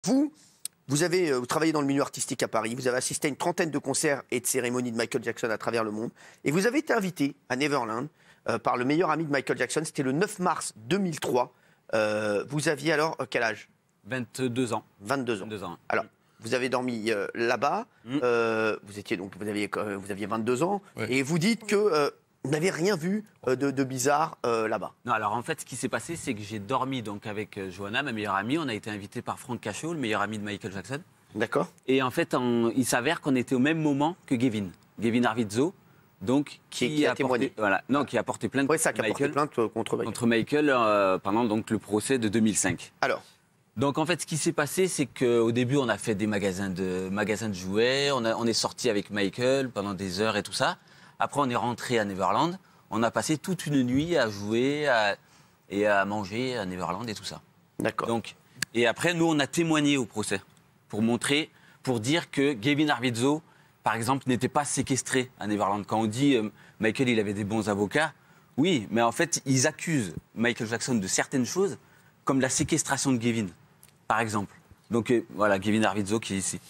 Vous travaillez dans le milieu artistique à Paris, vous avez assisté à une trentaine de concerts et de cérémonies de Michael Jackson à travers le monde, et vous avez été invité à Neverland par le meilleur ami de Michael Jackson, c'était le 9 mars 2003. Vous aviez alors quel âge? 22 ans. 22 ans. 22 ans. Alors, vous avez dormi là-bas, vous aviez 22 ans, ouais. Et vous dites que vous n'avez rien vu de bizarre là-bas. Non, alors en fait, ce qui s'est passé, c'est que j'ai dormi donc avec Johanna, ma meilleure amie. On a été invité par Frank Cachot, le meilleur ami de Michael Jackson. D'accord. Et en fait, il s'avère qu'on était au même moment que Gavin Arvizo, donc qui a témoigné. Voilà, non, qui a porté plainte contre Michael pendant donc le procès de 2005. Alors. Donc en fait, ce qui s'est passé, c'est qu'au début, on a fait des magasins de jouets, on est sorti avec Michael pendant des heures et tout ça. Après, on est rentré à Neverland. On a passé toute une nuit à jouer et à manger à Neverland et tout ça. D'accord. Donc, et après, nous, on a témoigné au procès pour dire que Gavin Arvizo, par exemple, n'était pas séquestré à Neverland. Quand on dit Michael, il avait des bons avocats, oui, mais en fait, ils accusent Michael Jackson de certaines choses, comme la séquestration de Gavin, par exemple. Donc voilà, Gavin Arvizo qui est ici.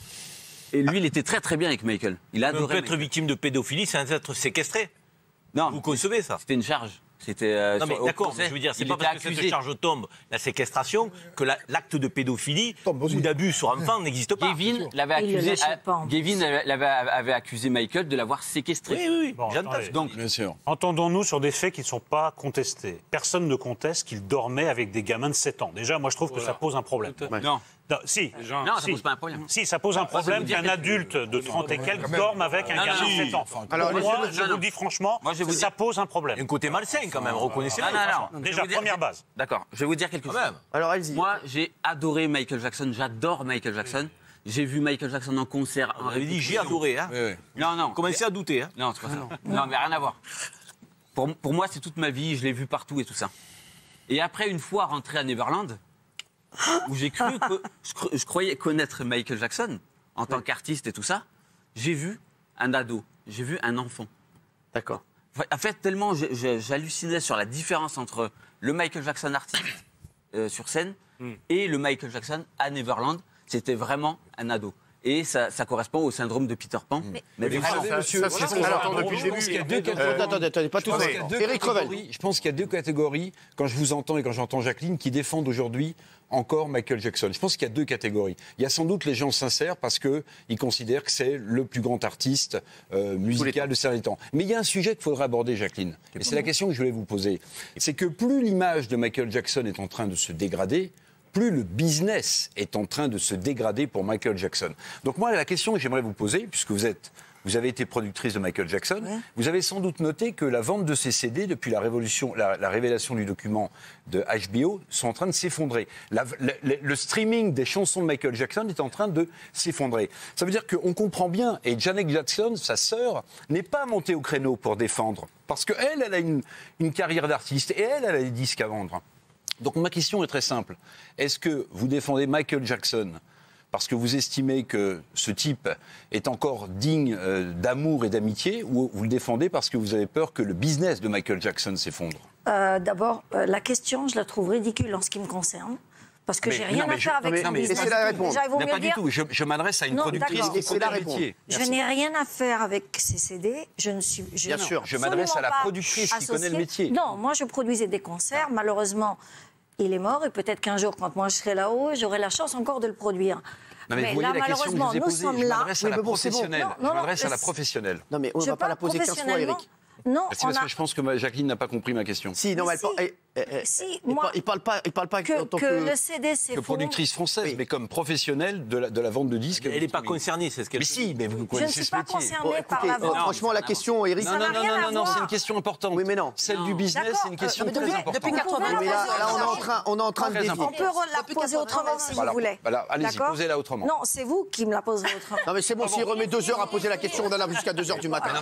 Et lui, il était très très bien avec Michael. Il adorait. On peut être victime de pédophilie sans être séquestré. Non. Vous concevez ça? C'était une charge. C'était. Non mais d'accord, je veux dire, c'est pas parce que cette charge tombe, la séquestration, que l'acte de pédophilie ou d'abus sur enfant n'existe pas. Gavin avait accusé Michael de l'avoir séquestré. Oui. Bon, donc, bien sûr. Entendons-nous sur des faits qui ne sont pas contestés. Personne ne conteste qu'il dormait avec des gamins de 7 ans. Déjà, moi, je trouve que ça pose un problème. Ouais. Non. Si. Non, ça pose pas un problème. Si, ça pose un problème qu'un adulte de 30 et quelques dorme avec un gamin de 7 ans. Alors, moi, je vous le dis franchement, ça pose un problème. Un côté malsain, quand même, reconnaissez-le. Non. Déjà, première base. D'accord, je vais vous dire quelque chose. Alors, allez-y. Moi, j'ai adoré Michael Jackson, j'adore Michael Jackson. J'ai vu Michael Jackson en concert. Vous avez dit j'ai adoré, hein? Oui. Non. Commencez à douter, hein? Non, c'est pas ça. Non, mais rien à voir. Pour moi, c'est toute ma vie, je l'ai vu partout et tout ça. Et après, une fois rentré à Neverland, où j'ai cru que je croyais connaître Michael Jackson en tant qu'artiste et tout ça, j'ai vu un ado, j'ai vu un enfant. D'accord. En fait, tellement j'hallucinais sur la différence entre le Michael Jackson artiste sur scène et le Michael Jackson à Neverland. C'était vraiment un ado. Et ça correspond au syndrome de Peter Pan. Mais vous savez, monsieur, attendez, pas tout ça. Éric Revel. Je pense qu'il y a deux catégories, quand je vous entends et quand j'entends Jacqueline, qui défendent aujourd'hui encore Michael Jackson. Je pense qu'il y a deux catégories. Il y a sans doute les gens sincères parce qu'ils considèrent que c'est le plus grand artiste musical de ces derniers temps. Mais il y a un sujet qu'il faudrait aborder, Jacqueline. Et c'est la question que je voulais vous poser. C'est que plus l'image de Michael Jackson est en train de se dégrader, plus le business est en train de se dégrader pour Michael Jackson. Donc moi, la question que j'aimerais vous poser, puisque vous avez été productrice de Michael Jackson, vous avez sans doute noté que la vente de ces CD, depuis la révélation du document de HBO, sont en train de s'effondrer. Le streaming des chansons de Michael Jackson est en train de s'effondrer. Ça veut dire qu'on comprend bien, et Janet Jackson, sa sœur, n'est pas montée au créneau pour défendre, parce qu'elle, elle a une carrière d'artiste, et elle a des disques à vendre. Donc ma question est très simple. Est-ce que vous défendez Michael Jackson parce que vous estimez que ce type est encore digne d'amour et d'amitié, ou vous le défendez parce que vous avez peur que le business de Michael Jackson s'effondre? D'abord, la question, je la trouve ridicule en ce qui me concerne. Parce que j'ai rien à faire avec son business. C'est la réponse. Pas du tout. Je m'adresse à une productrice qui c'est la réponse. Je n'ai rien à faire avec ces CD. Bien sûr. Je m'adresse à la productrice qui connaît le métier. Non, moi, je produisais des concerts. Malheureusement, il est mort. Et peut-être qu'un jour, quand moi je serai là-haut, j'aurai la chance encore de le produire. Non, mais vous voyez, la question que je vous ai posée, je m'adresse à la professionnelle. Je m'adresse à la professionnelle. Non, mais on ne va pas la poser 15 fois, Éric. Non, c'est parce que je pense que Jacqueline n'a pas compris ma question. Si, non, il parle pas en tant que le CD, c'est que productrice française, mais comme professionnelle de la vente de disques. Elle n'est pas concernée, c'est ce qu'elle. Mais si, mais vous connaissez ce métier. Je ne suis pas concernée par la vente. Franchement, la question, Éric. Non, c'est une question importante. Oui, mais non. Celle du business, c'est une question très importante. Depuis 80 ans. Là, on est en train de dévier. On peut la poser autrement si vous voulez. Allez-y, posez-la autrement. Non, c'est vous qui me la poserez autrement. Non, mais c'est bon, s'il remet 2 heures à poser la question, on en a jusqu'à 2 heures du matin.